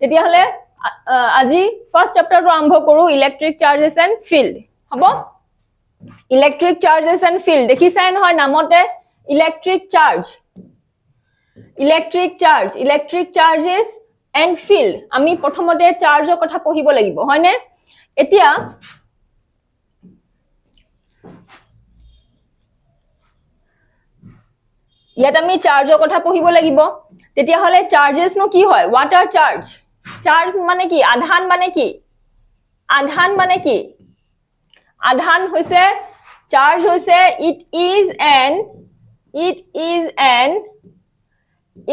তেতিয়া হলে আজি ফাৰ্স্ট চ্যাপ্টাৰটো আৰম্ভ কৰো ইলেক্ট্ৰিক চাৰ্জেছ এণ্ড ফিল্ড হ'ব ইলেক্ট্ৰিক চাৰ্জেছ এণ্ড ফিল্ড দেখিছাই নহয় নামতে ইলেক্ট্ৰিক চাৰ্জেছ এণ্ড ফিল্ড আমি প্ৰথমতে চাৰ্জৰ কথা পঢ়িব লাগিব হয়নে এতিয়া ইয়াত আমি চাৰ্জৰ কথা পঢ়িব লাগিব তেতিয়া হলে চাৰ্জেছ নো কি হয় ওয়াটাৰ চাৰ্জ মানে কি আধান হৈছে চাৰ্জ হৈছে it is an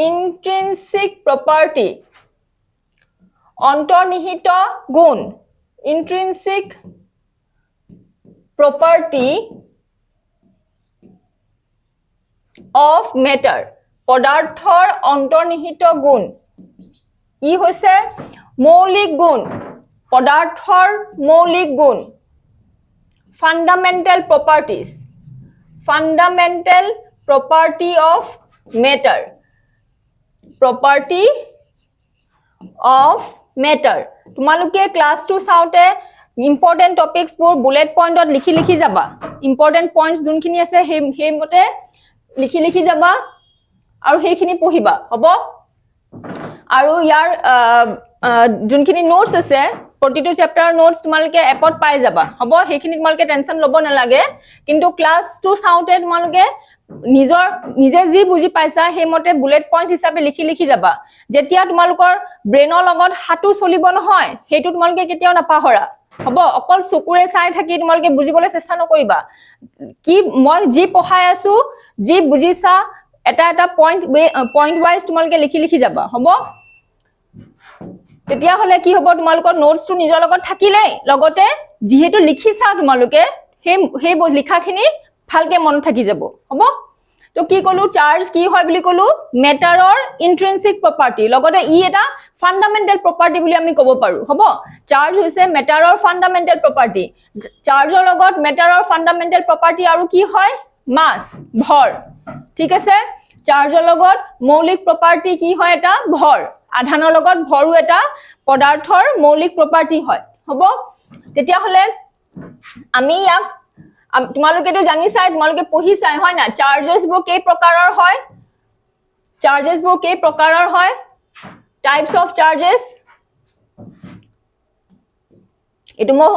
intrinsic property অন্তৰ্নিহিত গুণ intrinsic property of matter পদাৰ্থৰ অন্তৰ্নিহিত গুণ ই হৈছে মৌলিক গুণ পদাৰ্থৰ মৌলিক গুণ fundamental property of matter তোমালোকে ক্লাস 2 চাওতে ইম্পৰ্টেন্ট টপিকস বোৰ বুলেট পইণ্টত লিখি যাবা ইম্পৰ্টেন্ট পইণ্টস যোনখিনি আছে সেই মতে লিখি যাবা আৰু সেইখিনি পঢ়িবা হ'ব আৰু ইয়াৰ যোনখিনি নোটস আছে প্ৰতিটো চ্যাপ্টাৰ নোটস তোমালোকে এপত পাই যাবা হ'ব সেইখিনি তোমালোকে টেনচন ল'ব নালাগে কিন্তু ক্লাস 2 চাওতে তোমালোকে নিজে যি বুজি পাইছা সেই মতে বুলেট পইণ্ট হিচাপে লিখি যাবা যেতিয়া তোমালোকৰ ব্ৰেইনৰ লগত হাতু চলিব নহয় হেতু তোমালোকে কেতিয়াও নাপাহৰা হ'ব অকল চকুৰে চাই থাকি তোমালোকে বুজিবলৈ চেষ্টা নকৰিবা কি মই যি পঢ়াই আছো যি বুজিছা এটা পইণ্ট ওয়াইজ তোমালোকে লিখি যাবা হ'ব তেতিয়া হলে কি হ'ব তোমালোকৰ নোটছটো নিজৰ লগত থাকিলে লগতে যেহেতু লিখিছা তোমালোকে সেই লিখাখিনি ভালকে মন থাকি যাব হ'ব তো কি কলো চাৰ্জ কি হয় বুলি কলো মেটাৰৰ ইন্ট্ৰিনসিক প্ৰপাৰ্টি লগতে ই এটা ফান্ডামেন্টাল প্ৰপাৰ্টি বুলি আমি ক'ব পাৰো হ'ব চাৰ্জ হৈছে মেটাৰৰ ফান্ডামেন্টাল প্ৰপাৰ্টি চাৰ্জৰ লগত মেটাৰৰ ফান্ডামেন্টাল প্ৰপাৰ্টি আৰু কি হয় মাস ভৰ ঠিক আছে চাৰ্জৰ লগত মৌলিক প্ৰপাৰ্টি কি হয় এটা ভৰ আধানৰ লগত ভৰো এটা পদাৰ্থৰ মৌলিক প্ৰপাৰ্টি হয় হ'ব তেতিয়া হলে আমি ইয়াক তোমালোকেটো জানিছাই তোমালোকে পঢ়িছাই হয় না চাৰ্জেছ বোৰ কেই প্ৰকাৰৰ হয় টাইপস অফ চাৰ্জেছ এটো মই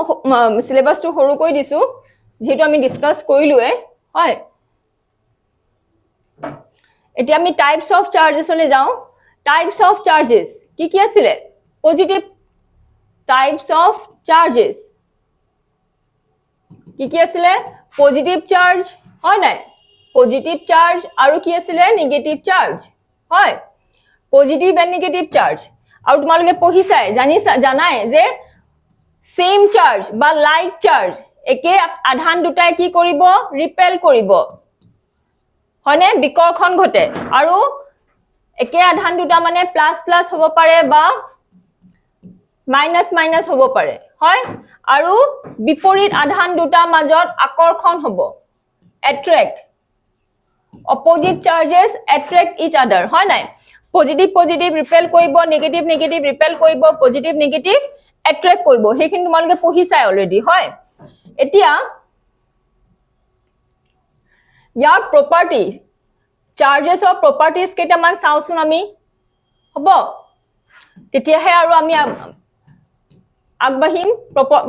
সিলেবাসটো সৰু কৈ দিছো যেহেতু আমি ডিসকাস কৰিলোৱে হয় এতিয়া আমি টাইপস অফ চাৰ্জেছলৈ যাও টাইপস অফ চাৰ্জেছ কি আছিল পজিটিভ টাইপস অফ চাৰ্জেছ কি আছিল পজিটিভ চাৰ্জ হয় নাই পজিটিভ চাৰ্জ আৰু কি আছিল নেগেটিভ চাৰ্জ হয় পজিটিভ এণ্ড নেগেটিভ চাৰ্জ আৰু তোমালোকে পঢ়িছাই জানাই যে সেম চাৰ্জ বা লাইক চাৰ্জ একে আধান দুটাই কি কৰিব ৰিপেল কৰিব হয়নে বিকৰ্ষণ ঘটে আৰু একে আধান দুটা মানে প্লাস প্লাস হ'ব পাৰে বা মাইনাস মাইনাস হ'ব পাৰে হয় আৰু বিপৰীত আধান দুটা মাজত আকৰ্ষণ হ'ব attract opposite charges attract each other হয় নাই পজিটিভ ৰিপেল কৰিব নেগেটিভ ৰিপেল কৰিব পজিটিভ নেগেটিভ attract কৰিব হেখিনি তোমালোকে পঢ়িছাই অলৰেডি হয় এতিয়া ইয়াৰ প্ৰপাৰ্টি চাৰ্জেছৰ প্ৰপাৰ্টিজ কেইটামান চাওচোন আমি হ'ব তেতিয়াহে আৰু আমি আগবাহিম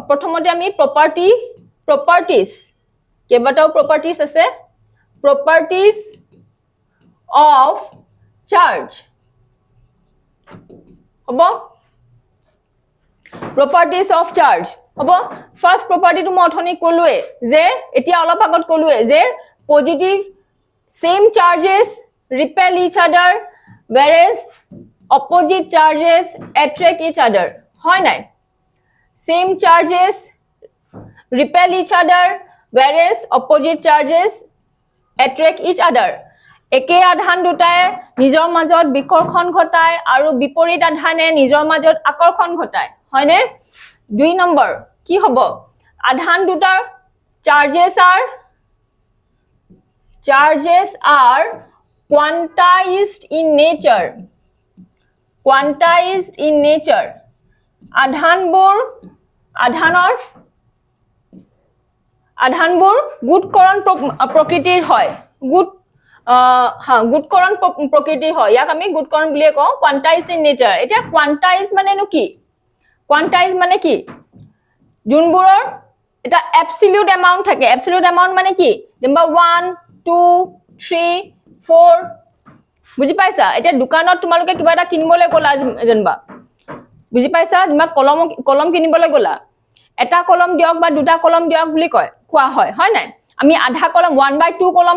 প্ৰথমতে আমি প্ৰপাৰ্টিজ কেইবাটাও প্ৰপাৰ্টিজ আছে প্ৰপাৰ্টিজ অফ চাৰ্জ হ'ব properties of charge হ'ব ফাৰ্স্ট প্ৰপাৰ্টিটো মই অথনি ক'লোৱে যে এতিয়া অলপ আগত ক'লোৱে যে positive same charges repel each other whereas opposite charges attract each other হয় নাই same charges repel each other whereas opposite charges attract each other একে আধান দুটাই নিজৰ মাজত বিকৰ্ষণ ঘটায় আৰু বিপৰীত আধানে নিজৰ মাজত আকৰ্ষণ ঘটায় হয়নে দুই নম্বৰ কি হ'ব আধান দুটাৰ charges are quantized in nature quantized in nature. আধানবোৰ গুডকৰণ প্ৰকৃতিৰ হয় গুডকৰণ প্ৰকৃতিৰ হয় ইয়াক আমি গুডকৰণ বুলি কওঁ quantized in nature এটা quantized মানেনো কি quantized মানে কি যোনবোৰৰ এটা absolute amount থাকে absolute amount মানে কি যেনিবা 1 2 3 4 বুজি পাইছা এটা দোকানত তোমালোকে কিবা এটা কিনিবলৈ গলা যেনিবা বুজি পাইছা তোমাক কলম কিনিবলৈ গলা এটা কলম দিয়ক বা দুটা কলম দিয়ক বুলি কয় কোৱা হয় হয় নাই আমি আধা কলম 1/2 কলম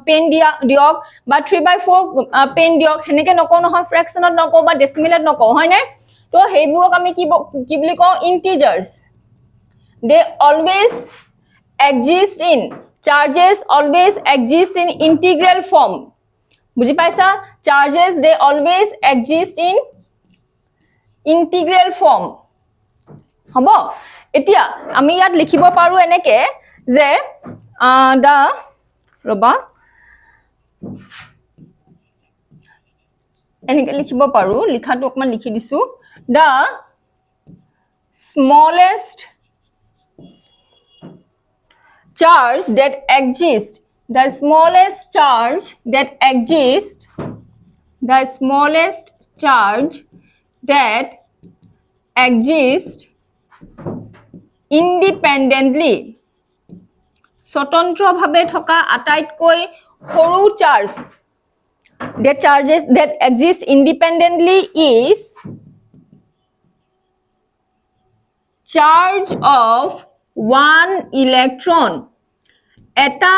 পেন দিয়ক বা 3/4 পেন দিয়ক হেনেকে নকও নহয় ফ্ৰেকশনত নকও বা ডেসিমেলত নকও হয় নাই তো হেইবোৰক আমি কি বুলি কওঁ ইন্টিজাৰ্স they always exist in charges always exist in integral form বুজি পাইছা charges they always exist in integral form হব এতিয়া আমি ইয়াত লিখিব পাৰো এনেকে যে দা ৰবা এনেকে লিখিব পাৰো লিখাটো অকমান লিখি দিছো the smallest charge that exists the smallest charge that exists the smallest charge that exists independently স্বতন্ত্ৰভাৱে থকা আটাইতকৈ সৰু charge the charges that exist independently is charge of one electron এটা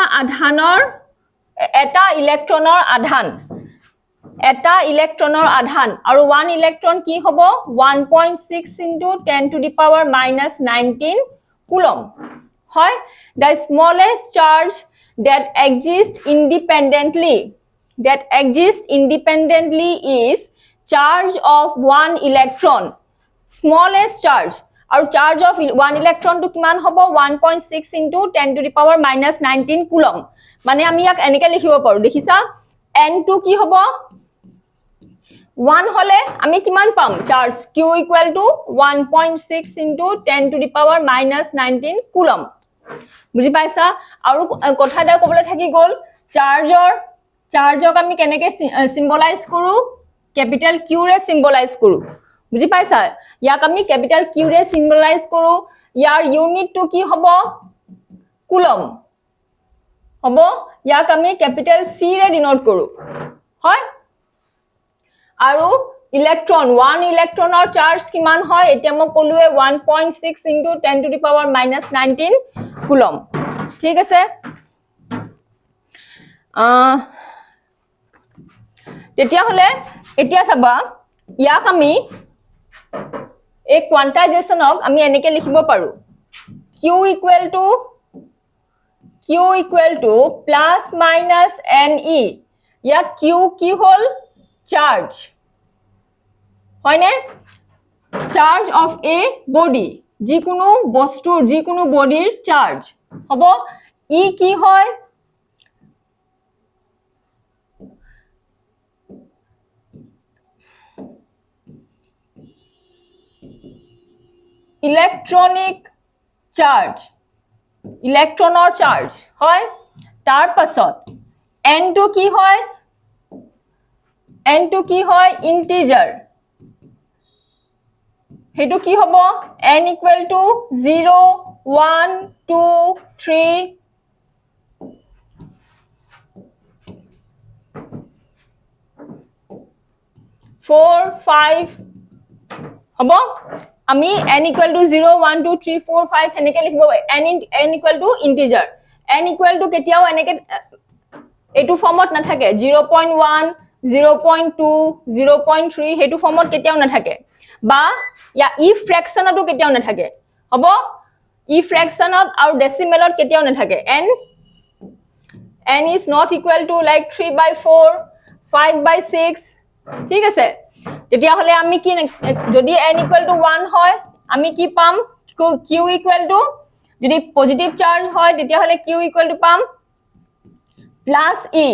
ইলেক্ট্ৰনৰ আধান আৰু 1 ইলেক্ট্ৰন কি হ'ব 1.6 into 10 to the power minus 19 coulomb হয় the smallest charge that exists independently is charge of 1 electron smallest charge আৰু charge of 1 electron to কিমান হ'ব 1.6 into 10 to the power minus 19 coulomb মানে আমি ইয়াক এনেকে লিখিব পাৰো দেখিছা n2 কি হ'ব 1 হলে আমি কিমান পাম charge q equal to 1.6 into 10 to the power minus 19 coulomb বুজি পাইছা আৰু কথা এটা ক'বলৈ থাকি গল চাৰ্জক আমি কেনেকে সিম্বলাইজ কৰো ক্যাপিটাল q ৰে সিম্বলাইজ কৰো বুজি পাইছা ইয়াক আমি ক্যাপিটাল q ৰে সিম্বলাইজ কৰো ইয়াৰ ইউনিট টু কি হ'ব কুলম হ'ব ইয়াক আমি ক্যাপিটাল c ৰে ডিনোট কৰো হয় আৰু ইলেক্ট্ৰন 1 ইলেক্ট্ৰনৰ চাৰ্জ কিমান হয় এতিয়া মই কলুৱে 1.6 into 10 to the power minus 19 coulomb ঠিক আছে তেতিয়া হলে এতিয়া চাবা ইয়াক আমি এই কোয়ান্টাইজেশনক আমি এনেকে লিখিব পাৰো q equal to plus minus ne ইয়াক q কি হল চার্জ হয় না চার্জ অফ এ বডি যিকোনো বস্তুৰ যিকোনো বডিৰ চাৰ্জ হ'ব ই কি হয় ইলেক্ট্ৰনিক চাৰ্জ ইলেক্ট্ৰনৰ চাৰ্জ হয় তাৰ পাছত n2 কি হয় ইন্টিজাৰ হেতু কি হ'ব n equal to 0 1 2 3 4 5 হ'ব আমি n equal to 0 1 2 3 4 5 হেনেকে লিখিব n equal to integer n equal to কেতিয়াও এনেকে এটো ফৰ্মত নাথাকে 0.1 0.2 0.3 হেতু ফৰ্মত কেতিয়াও নাথাকে বা ইয়া ই ফ্ৰেকশনটো কেতিয়াও নাথাকে হ'ব ই ফ্ৰেকশনত আৰু ডেসিমেলত কেতিয়াও নাথাকে n is not equal to like 3/4 5/6 ঠিক আছে তেতিয়া হলে আমি কি যদি n equal to 1 হয় আমি কি পাম q equal to যদি পজিটিভ চার্জ হয় তেতিয়া হলে q equal to পাম plus e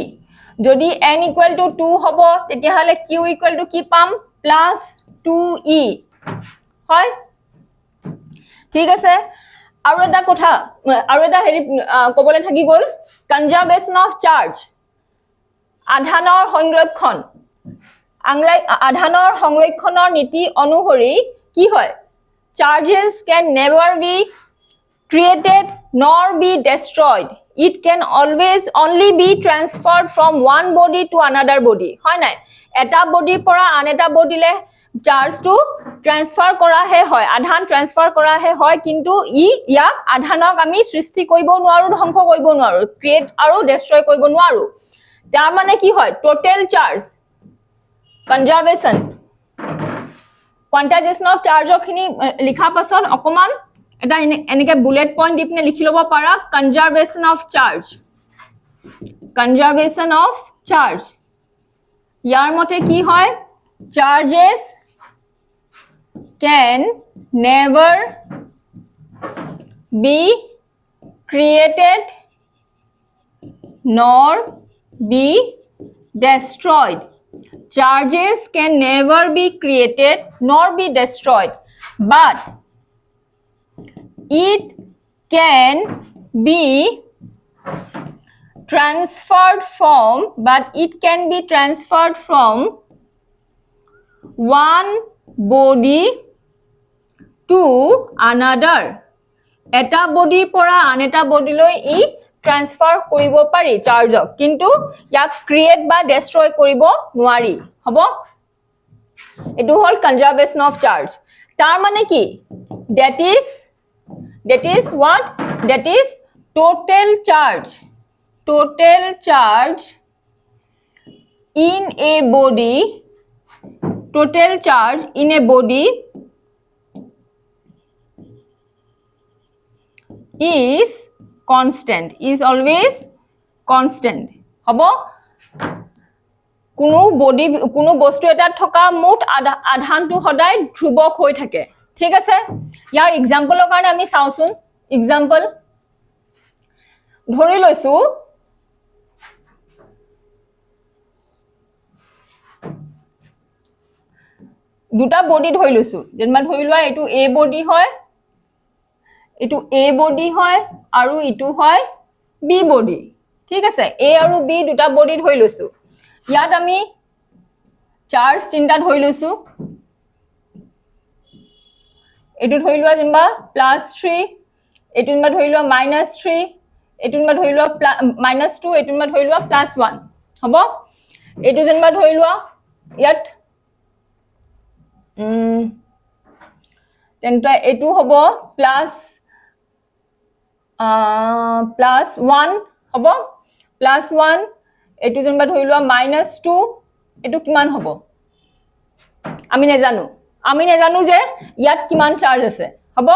যদি n equal to 2 হ'ব তেতিয়া হলে q equal to কি পাম প্লাছ 2e হয় ঠিক আছে আৰু এটা কথা আৰু এটা হেৰি ক'বলৈ থাকি গ'ল কনজাৰভেশ্যন অফ চাৰ্জ আধানৰ সংৰক্ষণ আধানৰ সংৰক্ষণৰ নীতি অনুসৰি কি হয় charges can never be created nor be destroyed it can always only be transferred from one body to another body হয় নাই এটা বডিৰ পৰা আন এটা বডিলে চাৰ্জটো ট্ৰান্সফাৰ কৰাহে হয় আধান ট্ৰান্সফাৰ কৰাহে হয় কিন্তু ইয়াক আধানক আমি সৃষ্টি কৰিব নোৱাৰো ধ্বংস কৰিব নোৱাৰো ক্ৰিয়েট আৰু ডেষ্ট্ৰয় কৰিব নোৱাৰো তাৰ মানে কি হয় total charge conservation quantization of charge খিনি লিখা পাছত অকমান এটা এনেকে বুলেট পইণ্ট দিপনে লিখি লব পাৰা conservation of charge ইয়াৰ মতে কি হয় charges can never be created nor be destroyed charges can never be created nor be destroyed but it can be transferred from one body to another eta body pora aneta body loi I transfer koribo pari charge kintu yak create ba destroy koribo nwari hobo etu hol conservation of charge tar mane ki that is what that is total charge in a body total charge in a body is constant is always constant hobo কোনো বস্তু এটা থকা মুঠ আধানটো সদায় ধ্ৰুৱক হৈ থাকে ঠিক আছে ইয়াৰ এক্সাম্পলৰ কাৰণে আমি চাওচোন এক্সাম্পল ধৰি লৈছো দুটা বডি ধৰি লৈছো যেনবা ধৰি লোৱা এটো এ বডি হয় এটো এ বডি হয় আৰু ইটো হয় বি বডি ঠিক আছে এ আৰু বি দুটা বডি ধৰি লৈছো ইয়াত আমি চাৰ্জ তিনটা ধৰি লৈছো এটো ধৰি লোৱা যেনবা +3 এটো যেনবা ধৰি লোৱা -3 এটো যেনবা ধৰি লোৱা -2 এটো যেনবা ধৰি লোৱা +1 হ'ব এটো যেনবা ধৰি লোৱা ইয়াত তেন্তে এটো হ'ব +1 হ'ব +1 এটো যেনবা ধৰি লোৱা -2 এটো কিমান হ'ব আমি নেজানো যে ইয়াত কিমান চাৰ্জ আছে হ'ব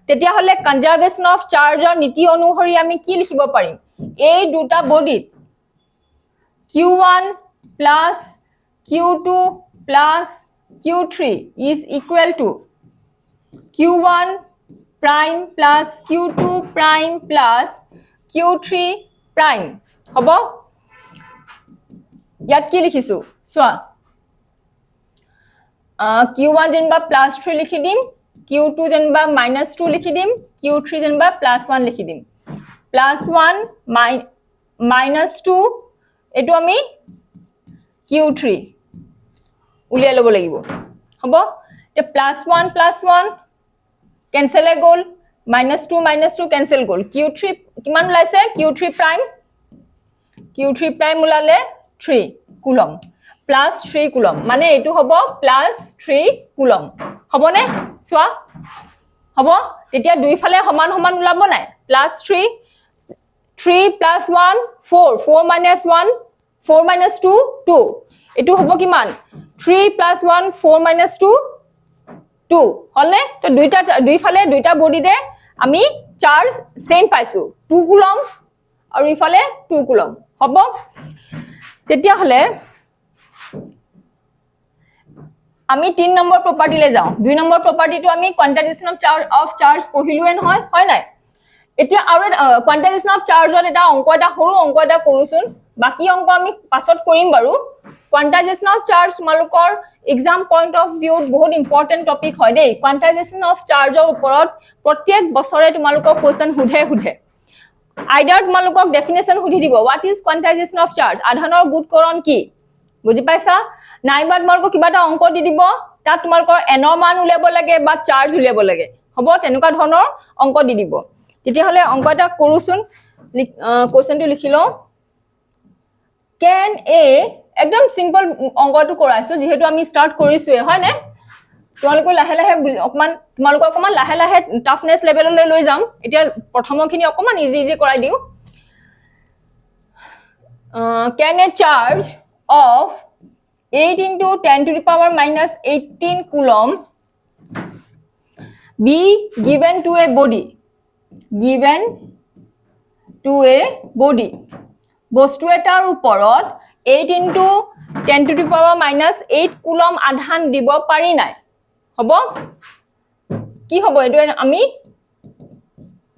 তেতিয়া হলে কনজাৰভেশ্যন অফ চাৰ্জৰ নীতি অনুসৰি আমি কি লিখিব পাৰিম এই দুটা বডিত q1 plus q2 plus q3 is equal to q1 prime plus q2 prime plus q3 prime হ'ব ইয়াত কি লিখিছো সোৱা q1 যেনবা +3 লিখি দিম q2 যেনবা -2 লিখি দিম q3 যেনবা +1 লিখি দিম +1 -2 এটো আমি q3 উলিয়াই লব লাগিব হ'ব তে +1 +1 কেনসেল হৈ গল -2 কেনসেল গল q3 কিমান ওলাইছে q3 প্ৰাইম ওলালে 3 কুলম +3 কুলম মানে এটো হ'ব +3 কুলম হবনে সোৱা হ'ব তেতিয়া দুই ফালে সমান সমান ওলাব নাই +3 3 + 1 4 4 - 1 4 - 2 2 এটো হ'ব কিমান 3 + 1 4 - 2 2 হলে তো দুই ফালে দুইটা বডিতে আমি চাৰ্জ সেম পাইছো 2 কুলম আৰু ইফালে 2 কুলম হ'ব তেতিয়া হলে আমি 3 নম্বৰ প্ৰপাৰ্টিলে যাও 2 নম্বৰ প্ৰপাৰ্টিটো আমি কোয়ান্টাইজেশন অফ চাৰ্জ পঢ়িলোৱে নহয় হয় নাই এতিয়া আৰু কোয়ান্টাইজেশন অফ চাৰ্জৰ এটা অংক এটা সৰু অংক এটা কৰোচোন বাকি অংক আমি পাছত কৰিম বাৰু quantization of charge তোমালোকৰ exam point of view বহুত important topic হয় দেই quantization of charge ৰ ওপৰত প্ৰত্যেক বছৰে তোমালোকৰ question হুধে আইডাৰ তোমালোকক definition হুধি দিব what is quantization of charge আধানৰ গুণকৰণ কি বুজি পাইছা নাইবা তোমালোকক কিবা এটা অংক দি দিব তাত তোমালোকৰ n ৰ মান উলিয়াব লাগে বা চাৰ্জ উলিয়াব লাগে হ'ব তেনেকুৱা ধৰণৰ অংক দি দিব তেতিয়া হলে অংক এটা কৰোচোন কোৱেশ্চনটো লিখি লও can a একদম সিম্পল অংকটো কৰাইছো যেহেতু আমি স্টাৰ্ট কৰিছো হয় না তোমালোক লাহে লাহে অকমান তোমালোক অকমান লাহে লাহে টাফনেস লেভেললৈ লৈ যাম এতিয়া প্ৰথমখিনি অকমান ইজি কৰাই দিও can a charge of 8 into 10 to the power minus 18 coulomb be given to a body বস্তু এটাৰ ওপৰত 8 into 10 to the power minus 8 coulomb আধান দিব পাৰি নাই হ'ব কি হ'ব এটো আমি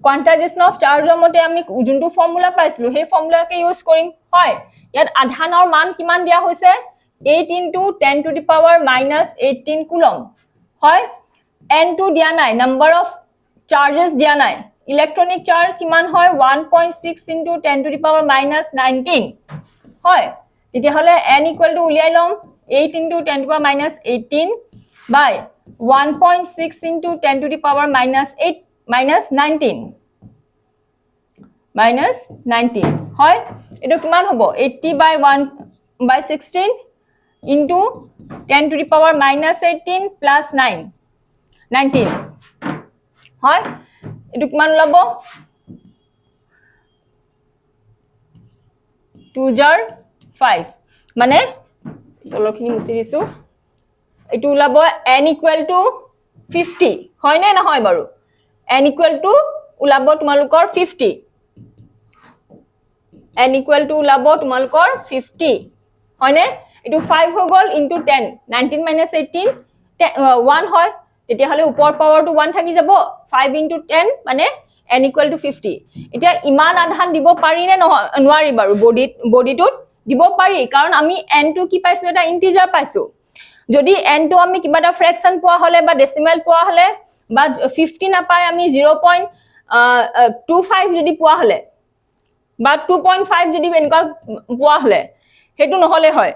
quantization of charge মতে আমি যোনটো ফৰ্মুলা পাইছিলো সেই ফৰ্মুলাকে ইউজ কৰিম হয় ইয়াত আধানৰ মান কিমান দিয়া হৈছে 8 into 10 to the power minus 18 coulomb হয় n to দিয়া নাই number of charges দিয়া নাই electronic charge কিমান হয় 1.6 into 10 to the power minus 19 হয় তেতিয়া হলে n equal to উলিয়াই লম 8 into 10 to the power minus 18 by 1.6 into 10 to the power minus 8 minus 19 হয় এটো কিমান হ'ব 80 by 1 by 16 into 10 to the power minus 18 plus 19 হয় এটো কিমান লব 2 jar 5 মানে তলখিনি মুছি দিছো এটো লব n equal to 50 হয় না নহয় বাৰু n equal to উলাব তোমালোকৰ 50 n equal to উলাব তোমালোকৰ 50 হয় না এটো 5 হৈ গল into 10 19 minus 18 1 হয় তেতিয়া হলে উপৰ পাৱাৰটো 1 থাকি যাব 5 into 10 মানে n equal to 50 এতিয়া ইমান আধান দিব পাৰি নে নোৱাৰি বাৰু বডিটোত দিব পাৰি কাৰণ আমি n টো কি পাইছো এটা ইন্টিজাৰ পাইছো যদি n টো আমি কিবা এটা ফ্ৰেকশন পোৱা হলে বা ডেসিমেল পোৱা হলে বা 50 না পাই আমি 0.25 যদি পোৱা হলে বা 2.5 যদি এনেকুৱা পোৱা হলে হেতু নহলে হয়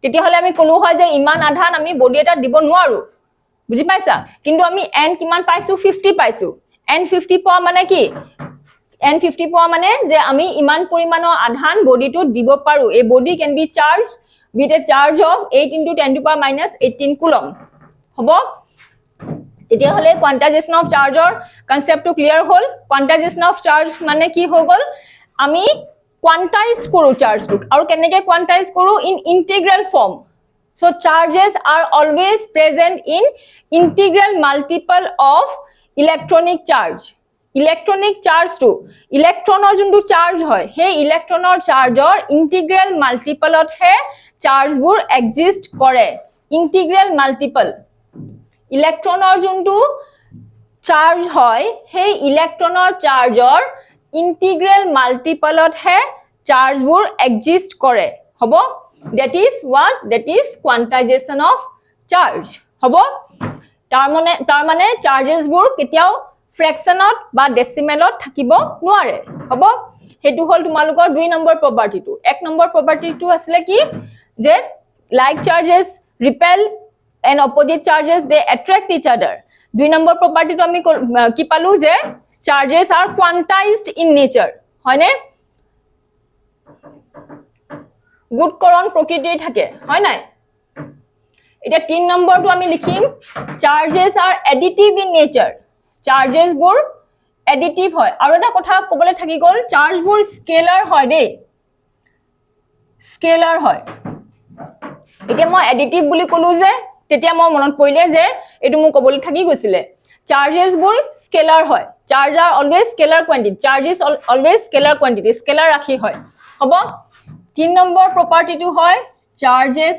তেতিয়া হলে আমি কলো হয় যে ইমান আধান আমি বডি এটা দিব নোৱাৰো বুজি পাইছা কিন্তু আমি n কিমান পাইছো 50 পাইছো n 50 পোৱা মানে কি n 50 পোৱা মানে যে আমি ইমান পৰিমাণৰ আধান বডিটো দিব পাৰো এই body can be charged with a charge of 8 into 10 to the power minus 18 coulomb হ'ব তেতিয়া হলে quantization of charge or concept to clear hall quantization of charge মানে কি হৈ গল আমি quantize কৰো charge টো আৰু কেনেকৈ quantize কৰো in integral form so charges are always present in integral multiple of electronic charge to electronor যোনটো charge হয় সেই electronor chargeৰ integral multiple ত হে charge বোৰ exist কৰে integral multiple electronor যোনটো charge হয় সেই electronor chargeৰ integral multiple ত হে charge বোৰ exist কৰে হ'ব that is what that is quantization of charge হ'ব তাৰ মানে charges বোৰ কেতিয়াও ফ্ৰেকশনত বা ডেসিমেলত থাকিব নোৱাৰে হ'ব হেতু হল তোমালোকৰ 2 নম্বৰ প্ৰপাৰ্টিটো 1 নম্বৰ প্ৰপাৰ্টিটো আছিল কি যে like charges repel and opposite charges they attract each other 2 number প্ৰপাৰ্টিটো আমি কি পালো যে charges are quantized in nature হয়নে গুডকৰণ প্ৰকৃতিৰ থাকে হয় নাই এটা 3 নম্বৰটো আমি লিখিম charges are additive in nature charges বোৰ additive হয় আৰু এটা কথা কবলে থাকি গল charge বোৰ scalar হয় দেই scalar হয় এতিয়া মই additive বুলি কলো যে তেতিয়া মই মনত পৰিলে যে এটো মই কবলে থাকি গৈছিলে charges বোৰ scalar হয় charge are always scalar quantity charges always scalar quantity scalar ৰাখি হয় হ'ব 3 নম্বৰ প্ৰপাৰ্টিটো হয় charges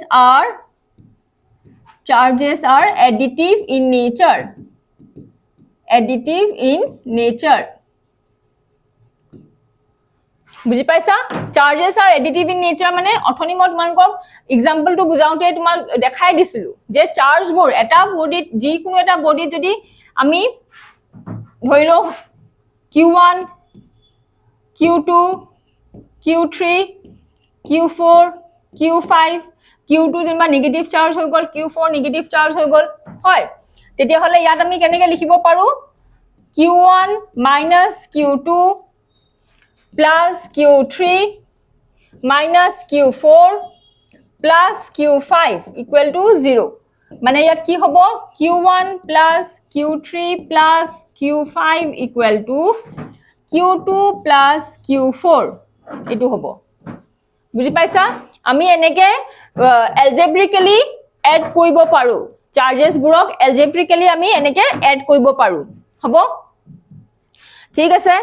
are additive in nature বুজি পাইছা charges R additive in nature মানে অথনি মই তোমালোকক এক্সাম্পলটো বুজাওঁতে তোমাক দেখাই দিছিলো যে চাৰ্জবোৰ এটা বডিত যিকোনো এটা বডিত যদি আমি ধৰি লওঁ Q1 Q2 Q3 Q4 Q5 Q2 যেনিবা নেগেটিভ চাৰ্জ হৈ গ'ল Q4 নেগেটিভ চাৰ্জ হৈ গ'ল হয় তেতিয়াহ'লে ইয়াত আমি কেনেকৈ লিখিব পাৰো Q1 minus Q2 plus Q3 minus Q4 plus Q5 equal to 0 মানে ইয়াত কি হ'ব Q1 plus Q3 plus Q5 equal to Q2 plus Q4 এটো হ'ব বুজি পাইছা আমি এনেকে algebraically add কৰিব পাৰো চাৰ্জেছ বুৰক algebraically আমি এনেকে add কৰিব পাৰো হ'ব ঠিক আছে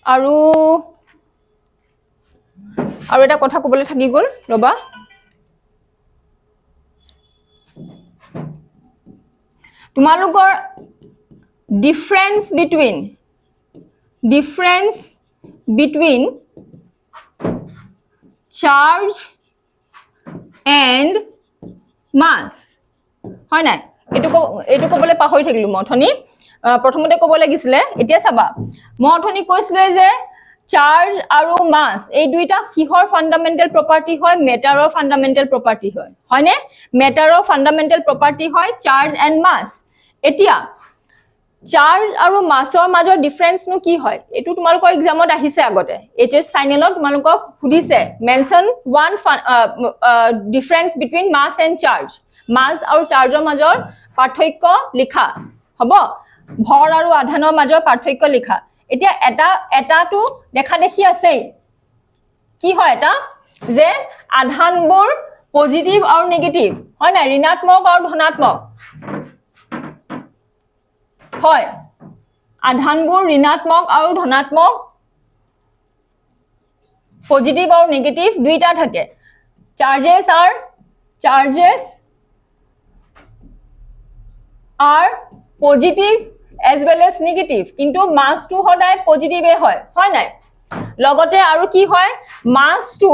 আৰু এটা কথা ক'বলৈ থাকি গ'ল ৰবা তোমালোকৰ difference between charge and mass হয় নাই এটো ক'বলৈ পাহৰি থাকিলো মথনি প্ৰথমতে ক'ব লাগিছিলে এতিয়া চাবা মথনি কৈছিলে যে চাৰ্জ আৰু মাস এই দুইটা কিহৰ ফান্ডামেন্টাল প্ৰপাৰ্টি হয় মেটাৰৰ ফান্ডামেন্টাল প্ৰপাৰ্টি হয় হয়নে মেটাৰৰ ফান্ডামেন্টাল প্ৰপাৰ্টি হয় চাৰ্জ এন্ড মাস এতিয়া চাৰ্জ আৰু মাসৰ মাজৰ ডিফাৰেন্স নো কি হয় এটো তোমালোকৰ এক্সামত আহিছে আগতে এইচএস ফাইনেলত তোমালোকক সুধিছে mention one difference between mass and charge mass আৰু চাৰ্জৰ মাজৰ পাৰ্থক্য লিখা হ'ব ভৰ আৰু আধানৰ মাজৰ পাৰ্থক্য লিখা এতিয়া এটাটো দেখা দেখি আছে কি হয় এটা যে আধানবোৰ পজিটিভ আৰু নেগেটিভ হয় না ঋণাত্মক আৰু ধনাত্মক হয় আধানবোৰ ঋণাত্মক আৰু ধনাত্মক পজিটিভ আৰু নেগেটিভ দুইটা থাকে charges are positive as well as negative কিন্তু মাস টু হদায় পজিটিভে হয় হয় নাই লগতে আৰু কি হয় মাস টু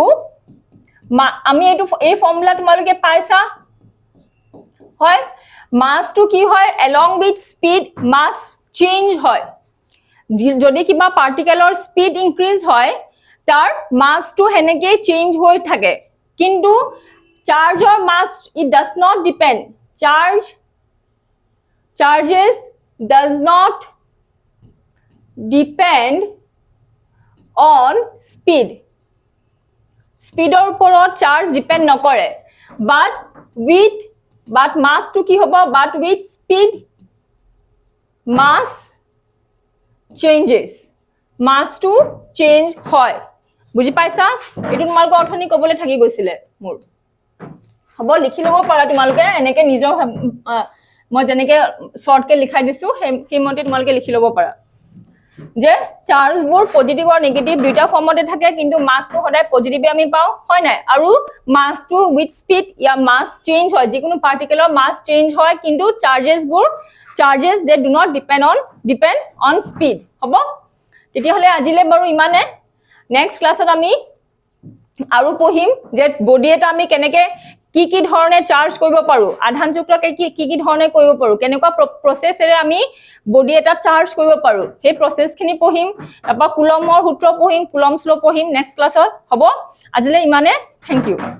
আমি এই ফৰ্মুলা তোমালোকে পাইছা হয় মাস টু কি হয় along with speed mass change হয় যদি কিবা পাৰ্টিকেলৰ স্পিড ইনক্ৰিজ হয় তাৰ মাস টু হেনেকে চেঞ্জ হৈ থাকে কিন্তু চাৰ্জৰ মাস it does not depend charges does not depend on speedৰ ওপৰত চাৰ্জ ডিপেন্ড নকৰে but mass to কি হ'ব but with speed mass changes mass to change হয় বুজি পাইছা এটো তোমালোক অৰ্থনি ক'বলৈ থাকি গৈছিলে মোৰ হ'ব লিখি লব পাৰা তোমালোকে এনেকে নিজৰ মই যেনেকে শৰ্টকে লিখাই দিছো হেমতে তোমালোকে লিখি লব পাৰা যে চাৰ্জবোৰ পজিটিভ আৰু নেগেটিভ দুইটা ফৰ্মতে থাকে কিন্তু মাসটো সদায় পজিটিভে আমি পাও হয় নাই আৰু মাসটো উইথ স্পিড ইয়া মাস চেঞ্জ হয় যিকোনো পাৰ্টিকেলৰ মাস চেঞ্জ হয় কিন্তু charges they do not depend on speed হ'ব তেতিয়াহলে আজিলে বাৰু ইমানে নেক্সট ক্লাছত আমি আৰু পঢ়িম যে বডি এটা আমি কেনেকে কি ধৰণে চাৰ্জ কৰিব পাৰো আধানযুক্তকে কি ধৰণে কৰিব পাৰো কেনেকুৱা প্ৰসেসৰে আমি বডি এটা চাৰ্জ কৰিব পাৰো সেই প্ৰসেসখিনি পঢ়িম তাৰপা কুলমৰ সূত্ৰ পঢ়িম কুলমছ ল পঢ়িম নেক্সট ক্লাছত হ'ব আজিলে ইমানে থ্যাংক ইউ